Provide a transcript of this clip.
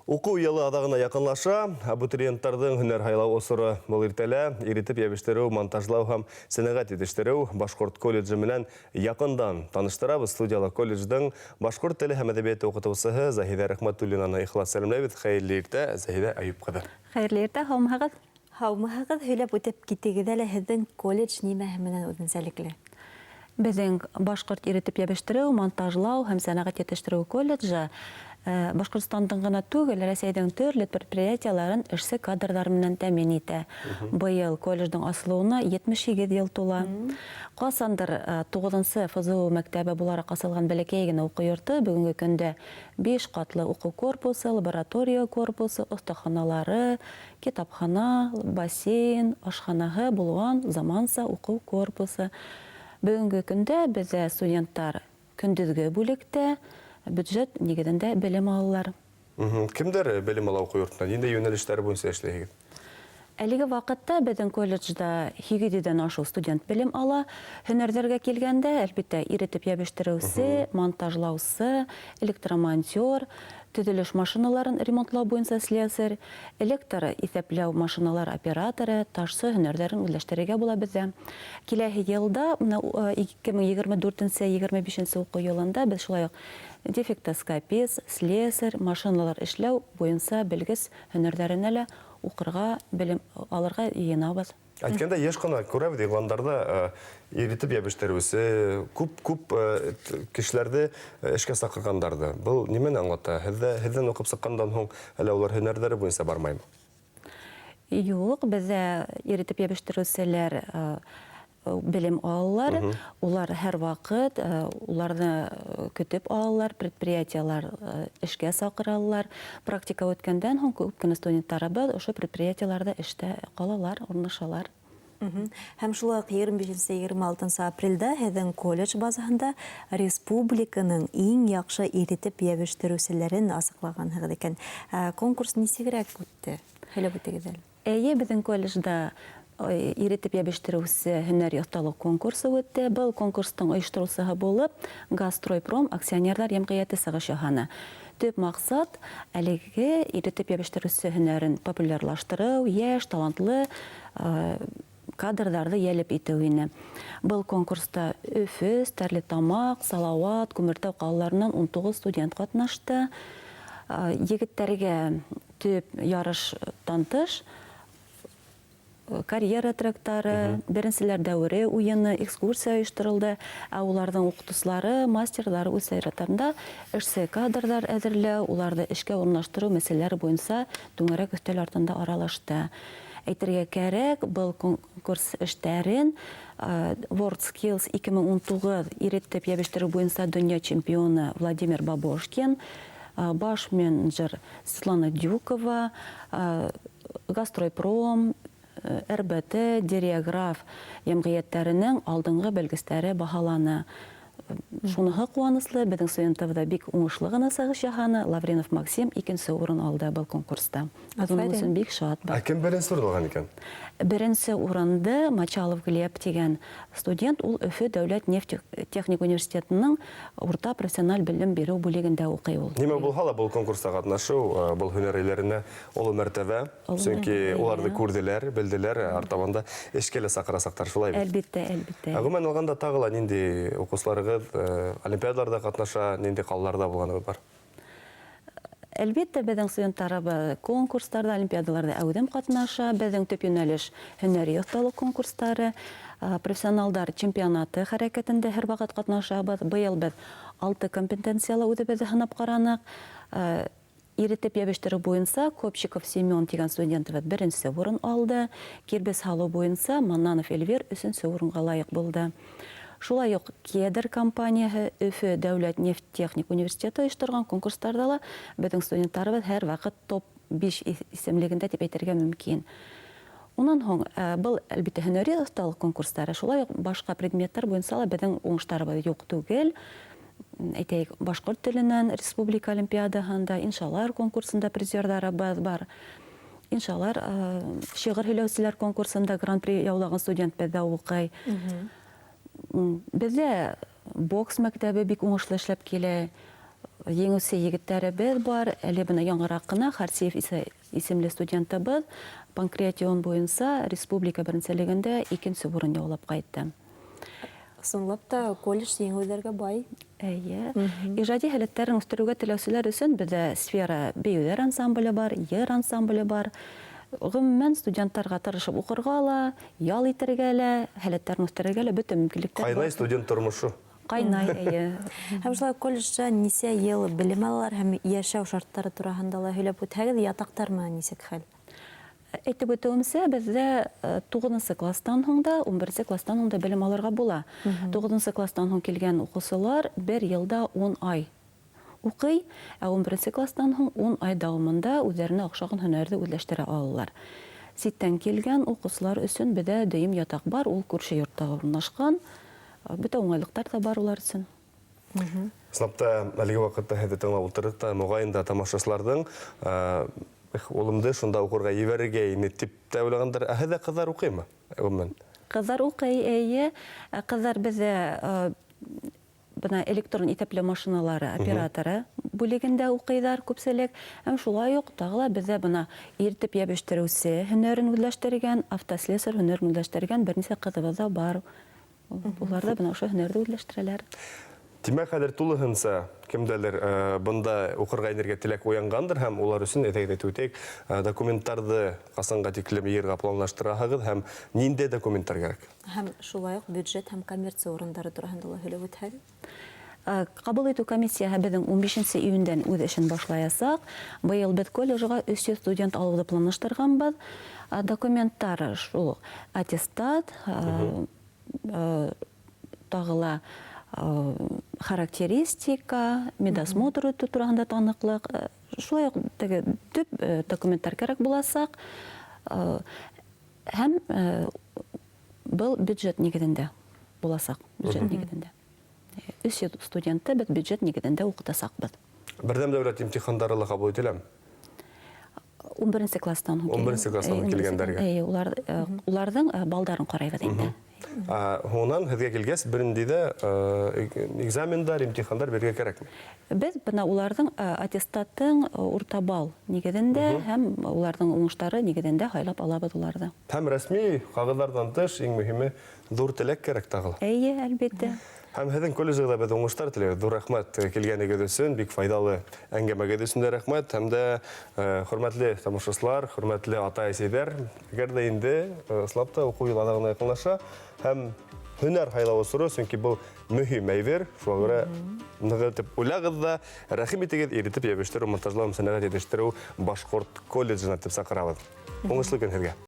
Оқу елы адағына якынлаша, абитуриенттардың хүнер хайлау осыры бұл иртелі, иритіп ебештеру, монтажлау һәм сенегат етештеру Башқұрт колледжі менен якындан таныштырабыз. Студиялы колледждің Башқұрт тілі һәм әдебиеті оқытушысы Захида Рахматуллинаны ихлас сәлемләбез. Хәйрле иртә, Захида Аюп кадыр. Хәйрле иртә, һаумыһығыҙ. Һаумыһығыҙ, һөйләп үтеп китегеҙ әле һеҙҙең колледж нимәһе менән үҙенсәлекле? Беҙҙең Башҡорт иретеп йәбештереү, монтажлау һәм сәнәғәт етештереү колледжы Башҡортостандың ғына түгел, Рәсәйҙең төрлө предприятиеларын эшсе кадрҙар менән тәьмин итә. Быйыл колледждың асылыуына 78 йыл тула. Ҡасандыр 9-нчы ФЗУ мәктәбе булараҡ асылған бәләкәй генә уҡыу йорто бөгөнгө көндә 5 ҡатлы уҡыу корпусы, лаборатория корпусы, оҫтаханалары, китапхана, бассейн, ашханаһы булған заманса уҡыу корпусы. Бүгінгі көндә беҙҙә студенттар көндөҙгө бүлектә бюджет нигеҙендә белем алалар. Кемдәр белем ала уҡыу йортона? Ниндәй йүнәлештәр буйынса эшләйһегеҙ? Әлеге ваҡытта беҙҙең колледжда 200-дән ашу студент белем ала. Һөнәрҙәргә килгәндә, әлбиттә, иретеп йәбештереүсе, монтажлаусы, электромонтер, төҙөлөш машиналарын ремонтлау буйынса слесарь, электр иҫәпләү машиналар операторы, ташсы һөнәрҙәрен үҙләштерергә була беҙҙә. Киләһе йылда, 2024-25 уҡыу йылында беҙ шулай уҡ дефектоскопист, слесарь, машиналар эшләү буйынса белгес һөнәрҙәренә лә уҡырға, белем алырға йыйынабыҙ. Әйткәндә, йыш ҡына күрәбеҙ иғландарда иретеп йәбештереүсе, күп кешеләрҙе эшкә саҡырғандарҙы. Был нимәне аңлата? Һеҙҙән уҡып сыҡҡандан һуң әле улар һөнәрҙәре буйынса бармаймы? Юҡ, беҙҙә иретеп йәбештереүселәр белем алалар, улар һәр ваҡыт, уларҙы көтөп алалар, предприятиялар эшкә саҡыралар. Практика үткәндән һуң күп кенә студенттарыбыҙ ошо предприятияларҙа эштә ҡалалар, урынлашалар. Һәм шулай уҡ 25-26 апрелдә һеҙҙең колледж базаһында республиканың иң яҡшы иретеп йәбештереүселәрен асыҡлағанһығыҙ икән. Конкурс нисегерәк үтте? Һөйләп үтегеҙ әле. Эйе, беҙҙең колледжда иретеп йәбештереүсе һөнәри оҫталыҡ конкурсы үтте. Был конкурстың ойоштороусыһы булып Газстройпром акционерҙар йәмғиәте сығыш яһаны. Төп маҡсат әлеге иретеп йәбештереүсе һөнәрен популярлаштырыу, йәш, талантлы кадрҙарҙы йәлеп итеү ине. Был конкурста Өфө, Стәрлетамаҡ, Салауат, Күмертау ҡалаларынан 19 студент ҡатнашты. Егеттәргә төп ярыштан тыш карьера трактары, беренселәр дәүре уйыны, экскурсия ойоштырылды, ә уларҙың уҡытыусылары, мастерлары үҙ сәйрәттәрендә эшсе кадрҙар әҙерләү, уларҙы эшкә урынлаштырыу мәсьәләләре буйынса түңәрәк өҫтәл артында аралашты. Әйтергә кәрәк, был конкурс эштәрен World Skills 2019 иретеп йәбештереү буйынса дөнья чемпионы Владимир Бабошкин, баш менеджер Светлана Дюкова, Газстройпром, РБТ, Дериограф йәмғиәттәренең алдыңғы белгестәре баһаланы. Шуныһы ҡыуаныслы, беҙҙең студентыбыҙҙа бик уңышлы ғына сығыш яһаны. Лавринов Максим 2-нсе урын алды был конкурста. Уның өсөн бик шат. Ә кем беренсе урын алған икән? Беренсе урынды Мачалов Глеб тигән студент, ул Өфө дәүләт нефтехник университетының урта профессиональ белем биреү бүлегендә уҡый ул. Нимә булһа ла, был конкурста ҡатнашыу, был һөнәр оло мәртәбә, сөнки уларҙы күрҙеләр, белделәр, артабанда эшкә лә саҡырасаҡтар, шулай бит? Әлбиттә, әлбиттә. Ғөмүмән алғанда тағы ла нинди уҡыусыларығыҙ олимпиадаларда ҡатнаша, нинди ҡалаларҙа булғанығыҙ бар? Әлбиттә, беҙҙең студенттарыбыҙ конкурстарда, олимпиадаларда әүҙем ҡатнаша. Беҙҙең төп йүнәлеш һөнәри оҫталыҡ конкурстары, профессионалдар чемпионаты хәрәкәтендә һәр ваҡыт ҡатнашабыҙ. Быйыл беҙ 6 компетенцияла үҙебеҙҙе һынап ҡараныҡ. Иретеп йәбештереү буйынса Копчиков Семен тигән студентыбыҙ беренсе урын алды. Кирбес һалыу буйынса Маннанов Эльвир 3-нсе урынға лайыҡ булды. Шулай уҡ Кедр компанияһы, Өфө дәүләт нефтехник университеты ойошторған конкурстарда ла беҙҙең студенттарыбыҙ һәр ваҡыт топ 5 исемлегендә дип әйтергә мөмкин. Унан һуң, был әлбиттә һөнәри оҫталыҡ конкурстары, шулай уҡ башҡа предметтар буйынса ла беҙҙең уңыштарыбыҙ юҡ түгел. Әйтәйек, башҡорт теленән республика олимпиадаһында, иншалар конкурсында призерҙарыбыҙ бар. Иншалар шиғыр һөйләүселәр конкурсында гран-при яулаған студент беҙҙә уҡый. Беҙҙә бокс мәктәбе бик уңышлы эшләп килә. еңүсе егеттәребез бар. Әле бына яңарақ кына Харсиев исемле студентыбыз панкреатион буенча республика беренчелегендә 2нче урын яулап кайтты. Сынлап та колледж еңүләргә бай. Әйе. Иҗади һәләтләрен үстерүгә теләүчеләр өчен бездә сфера бейүләр ансамбле бар, йыр ансамбле бар. Гомумән студентларга тырышып укырга ла, ял итәргә лә, һәләтләрен үстерергә лә бөтен мөмкинлекләр Кайнай студент тормышу. Кайнай, әйе. Һәм шулай колледжда нисә ел белем алалар һәм яшәү шартлары турында ла һөйләп үтәгез, ятактармы нисек хәл? Әйтеп үтүемсә, бездә 9 класстан һуң да, 11 класстан һуң да белем алырга була. 9 класстан һуң килгән укучылар 1 елда 10 ай укый, ә 11 класстан һуң 10 ай дәвамында үзләренә охшаган һөнәрне үзләштерә алалар. Ситтән килгән укучылар өчен бездә дөйем ятак бар, ул күрше йортта урнашкан. Бөтә уңайлыктар да бар улар өчен. Сынапта әлеге вакытта һәдә тыңлап утырып та, мөгаен да тамашачыларның улымды шунда укырга ебәрергә ине дип тә уйлагандар. Һәдә кызлар укыймы? Гомумән. Кызлар укый, әйе. Кызлар бездә бына электрон итәпле машиналары операторы бүлегендә укыйлар күпселек. Һәм шулай ук тагыла бездә бына иртеп ябештирүсе һөнәрен үзләштергән, автослесарь һөнәрен үзләштергән берничә кызыбыз да бар. Улар да бына ошо һөнәрне үзләштерәләр. Димәк, хәзер тулыһынса кемдәлер бында укырга инергә теләк уянгандыр һәм улар өчен әйтеп үтәйек, документларны касанга тиклем йөргә планлаштыраһыгыз һәм нинди документлар кирәк? Һәм шулай ук бюджет һәм коммерция урыннары турында ла һөйләп үтәгез. Кабул итү комиссияһы безнең 15 июньдән үз эшен башлаячак. Быел без колледжга 300 студент алуды планлаштырганбыз. Документтар шул аттестат, тагыла характеристика, медосмотр үтү турында таныклык. Шулай ук төп документтар кирәк буласак. Һәм был бюджет нигезендә буласак, бюджет нигезендә. 300 студентты без бюджет нигезендә укытасакбыз. Бердәм дәүләт имтихандары ла кабул ителәме? 11 класстан 11 класстан килгәннәргә. Уларның балдарын карайбыз инде. Hondan һезгә килгәс, беренде экзамендар, имтихандар бергә кирәкме? Без бына уларның аттестатын урта бал нигезендә һәм уларның уңышлары нигезендә хайлап алабыз уларны. Һәм рәсми кагыйдәләрдән тыш иң мөһиме зур теләк кирәк тагыла. Әйе, әлбәттә. Һәм һеҙҙең колледжда беҙ уңыштар теләйбеҙ. Ҙур рәхмәт килгәнегеҙ өсөн, бик файдалы әңгәмәгеҙ өсөн дә рәхмәт. Һәм дә хөрмәтле тамашасылар, хөрмәтле ата-әсәйҙәр, әгәр дә инде ысынлап та уҡыу йылына ғына яҡынлаша һәм һөнәр һайлауы соры, сөнки был мөһим әйбер. Шуға күрә ныҡ итеп уйлағыҙ ҙа, рәхим итегеҙ, иретеп йәбештереү, монтажлау, сәнәғәт етештереү Башҡорт колледжына тип саҡырабыҙ. Уңышлы көн һеҙгә.